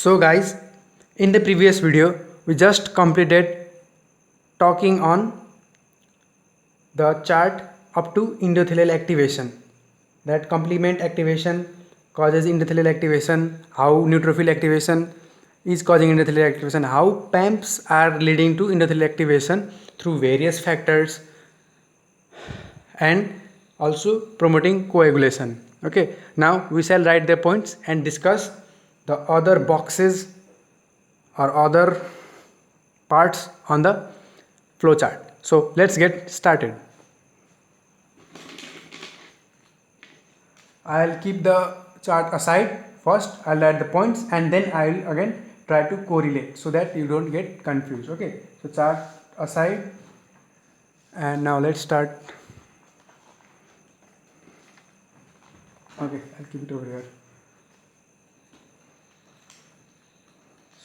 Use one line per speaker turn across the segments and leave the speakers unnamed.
So guys, in the previous video we just completed talking on the chart up to endothelial activation, that complement activation causes endothelial activation, how neutrophil activation is causing endothelial activation, how PAMPs are leading to endothelial activation through various factors, and also promoting coagulation. Okay, now we shall write the points and discuss the other boxes or other parts on the flowchart. So let's get started. I'll keep the chart aside first. I'll write the points and then I'll again try to correlate so that you don't get confused. Okay, so chart aside, and now let's start. Okay, I'll keep it over here.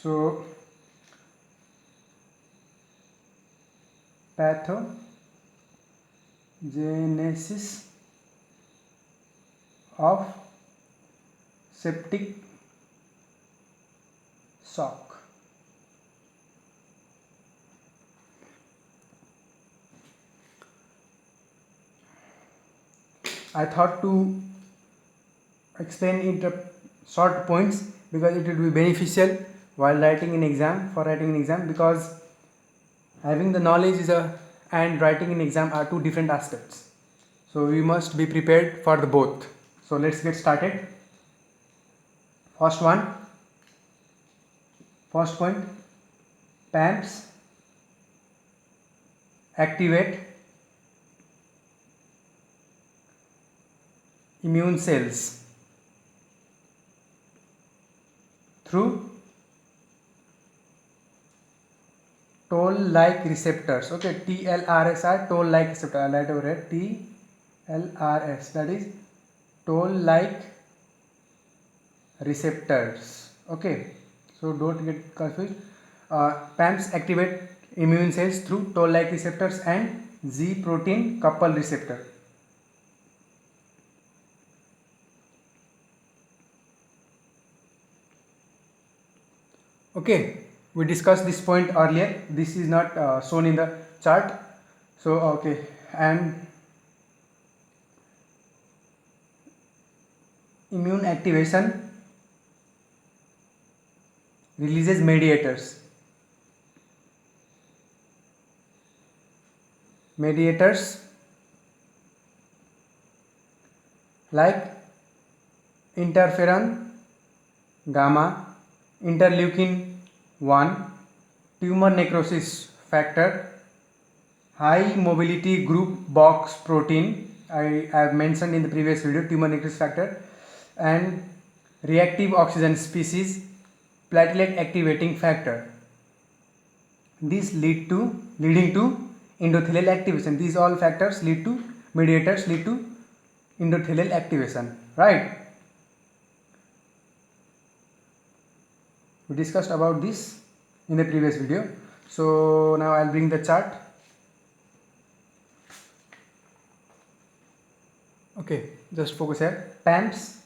So pathogenesis of septic shock. I thought to explain it short points because it will be beneficial while writing an exam, because having the knowledge and writing an exam are two different aspects. So we must be prepared for the both. So let's get started. First point, PAMPs activate immune cells through toll-like receptors. Okay, TLRS are toll-like receptor. I'll write over here TLRS, that is toll-like receptors. Okay, so don't get confused. PAMPs activate immune cells through toll-like receptors and Z protein couple receptor. Okay, we discussed this point earlier. This is not shown in the chart. So okay, and immune activation releases mediators. Like interferon gamma, interleukin 1, tumor necrosis factor, high mobility group box protein, I have mentioned in the previous video, tumor necrosis factor, and reactive oxygen species, platelet activating factor. These leading to endothelial activation. These all factors mediators lead to endothelial activation, right? We discussed about this in the previous video. So now I'll bring the chart. Okay, just focus here. PAMPs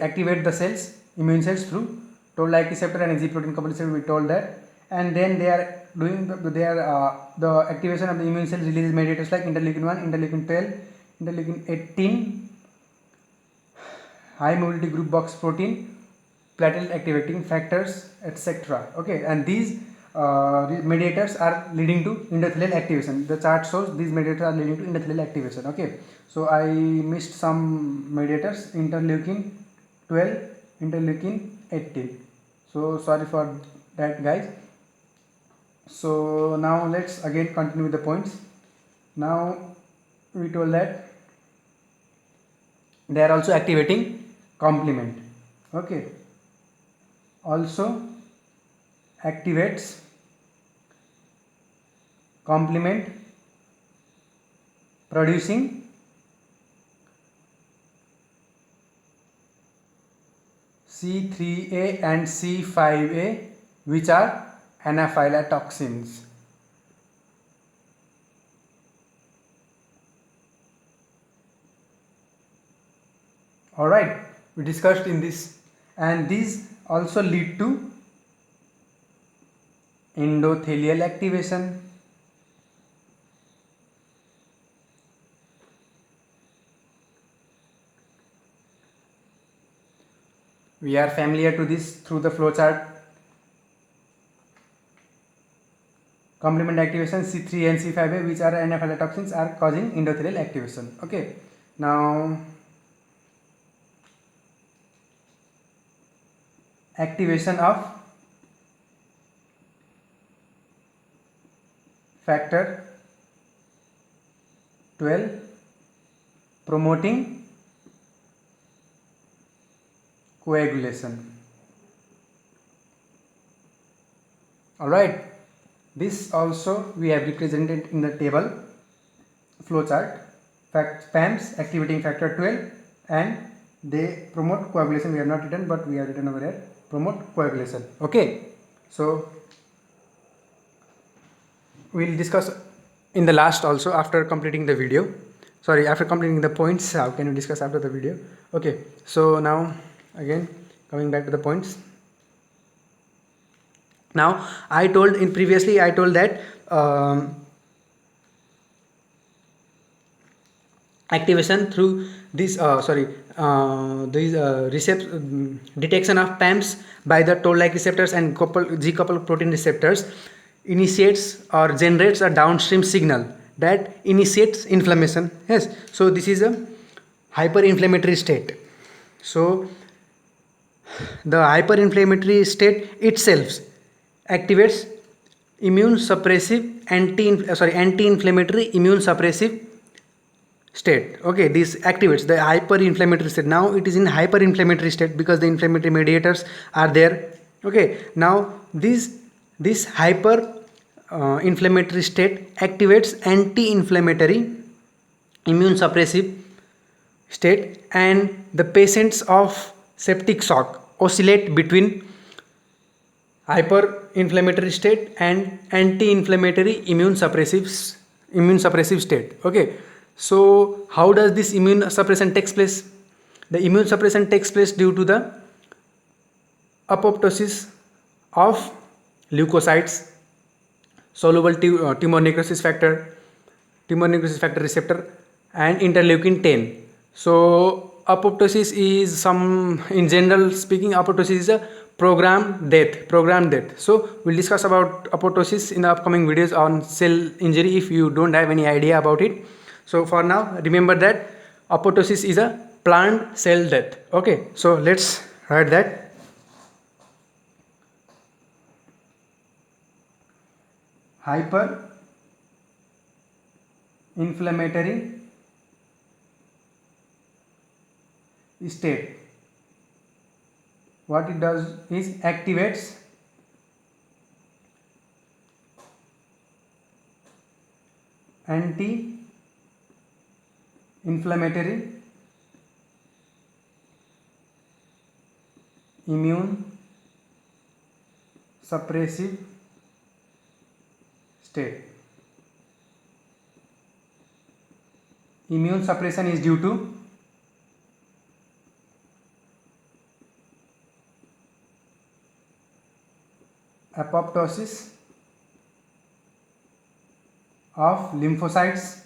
activate the cells, immune cells through toll-like receptor and Z protein couple receptor. We told that, and then they are doing the activation of the immune cells releases mediators like interleukin 1, interleukin 12, interleukin 18, high mobility group box protein, platelet activating factors, etc. Okay, and these mediators are leading to endothelial activation. The chart shows these mediators are leading to endothelial activation. Okay, so I missed some mediators: interleukin 12, interleukin 18. So sorry for that, guys. So now let's again continue with the points. Now we told that they are also activating complement. Okay, also activates complement producing C3A and C5A, which are anaphylatoxins. Alright, we discussed in this, and these also lead to endothelial activation. We are familiar to this through the flowchart. Complement activation C3 and C5A, which are anaphylatoxins, are causing endothelial activation. Okay, now activation of factor 12 promoting coagulation. Alright, this also we have represented in the table flowchart. PAMs activating factor 12 and they promote coagulation. We have not written, but we have written over here promote coagulation. Okay, so we will discuss in the last also after completing the video. Sorry, after completing the points, how can we discuss after the video? Okay, so now again coming back to the points. Now I told that activation through this detection of PAMs by the toll-like receptors and G-coupled protein receptors initiates or generates a downstream signal that initiates inflammation. Yes, so this is a hyperinflammatory state. So the hyperinflammatory state itself activates anti-inflammatory immune suppressive state. Okay, this activates the hyperinflammatory state. Now it is in hyperinflammatory state because the inflammatory mediators are there. Okay, now this hyper inflammatory state activates anti-inflammatory immune suppressive state, and the patients of septic shock oscillate between hyperinflammatory state and anti-inflammatory immune suppressive state. Okay, so how does this immune suppression takes place? The immune suppression takes place due to the apoptosis of leukocytes, soluble tumor necrosis factor receptor, and interleukin 10. So apoptosis is in general speaking, apoptosis is a programmed death. So we'll discuss about apoptosis in the upcoming videos on cell injury if you don't have any idea about it. So for now, remember that apoptosis is a planned cell death. Okay, so let's write that. Hyperinflammatory state, what it does is activates anti-inflammatory immune suppressive state. Immune suppression is due to apoptosis of lymphocytes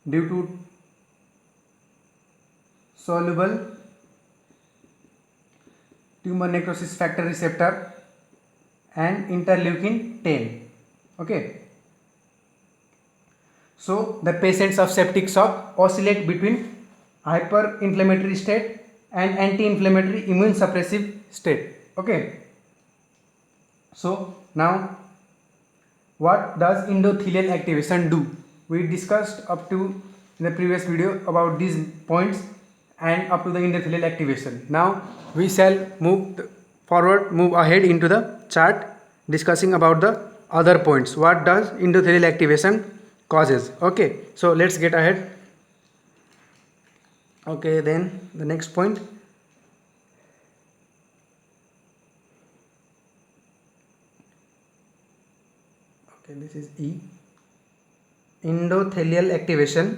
due to soluble tumor necrosis factor receptor and interleukin 10. Okay, so the patients of septic shock oscillate between hyperinflammatory state and anti-inflammatory immune suppressive state. Okay, so now what does endothelial activation do? We discussed up to in the previous video about these points and up to the endothelial activation. Now we shall move ahead into the chart discussing about the other points. What does endothelial activation causes? Okay, so let's get ahead. Okay, then the next point. Okay, this is E. Endothelial activation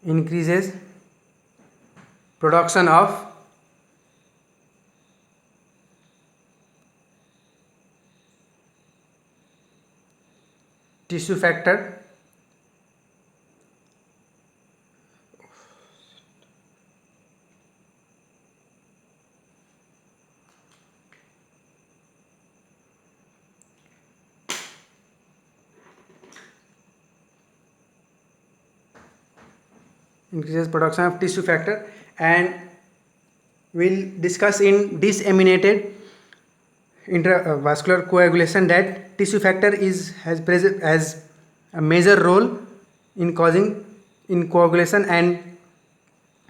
increases production of tissue factor increases production of tissue factor, and we'll discuss in disseminated intravascular coagulation that tissue factor has a major role in causing in coagulation. And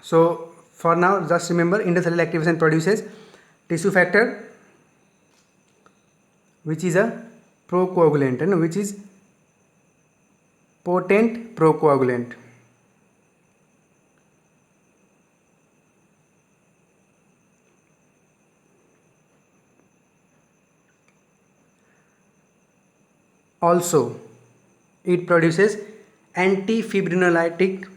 so for now, just remember, endothelial activation produces tissue factor, which is a procoagulant, and which is potent procoagulant. Also, it produces antifibrinolytic,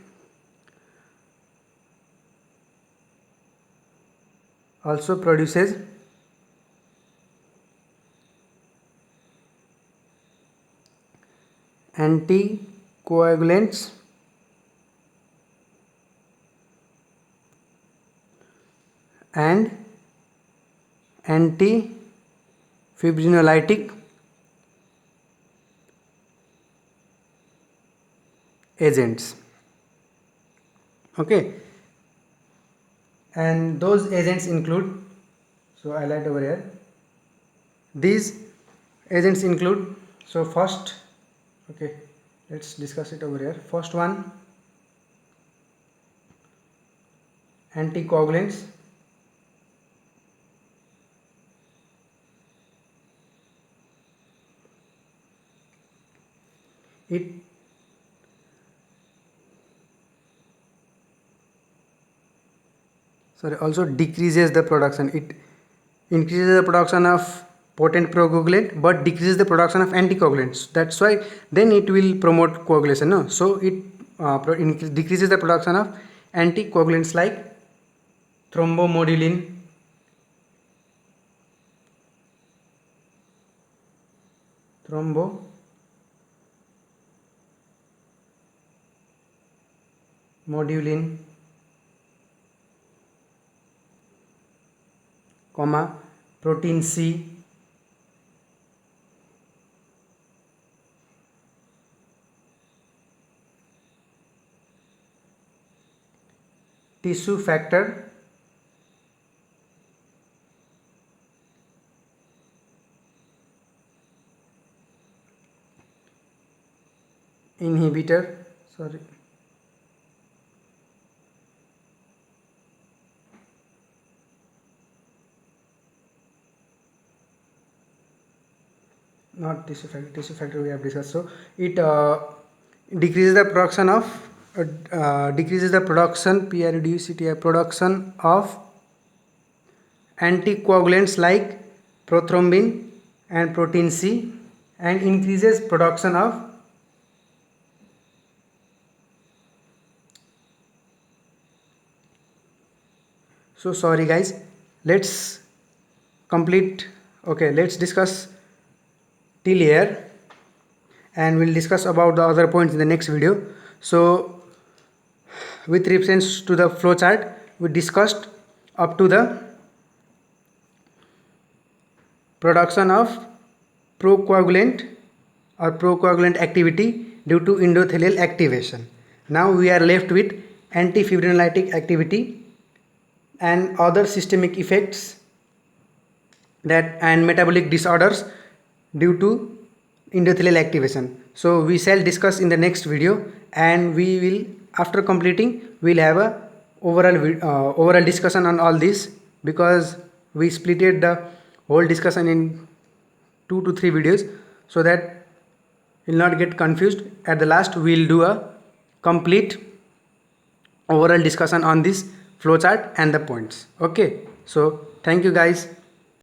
also produces anticoagulants and antifibrinolytic agents. Okay, and those agents include, so I light over here, these agents include, so first, okay, let's discuss it over here. First one, anticoagulants. It also decreases the production. It increases the production of potent procoagulant but decreases the production of anticoagulants. That's why then it will promote coagulation, no? So it decreases the production of anticoagulants like thrombomodulin, protein C, tissue factor, inhibitor, not tissue factor we have discussed. So it decreases the production of production of anticoagulants like prothrombin and protein C, and increases production of so sorry guys, let's complete. Okay, let's discuss till here, and we'll discuss about the other points in the next video. So with reference to the flow chart, we discussed up to the production of procoagulant or procoagulant activity due to endothelial activation. Now we are left with antifibrinolytic activity and other systemic effects and metabolic disorders due to endothelial activation. So we shall discuss in the next video, and we will, after completing, we'll have a overall discussion on all this, because we splitted the whole discussion in 2 to 3 videos, so that you'll not get confused. At the last, we'll do a complete overall discussion on this flowchart and the points. Okay, so thank you guys.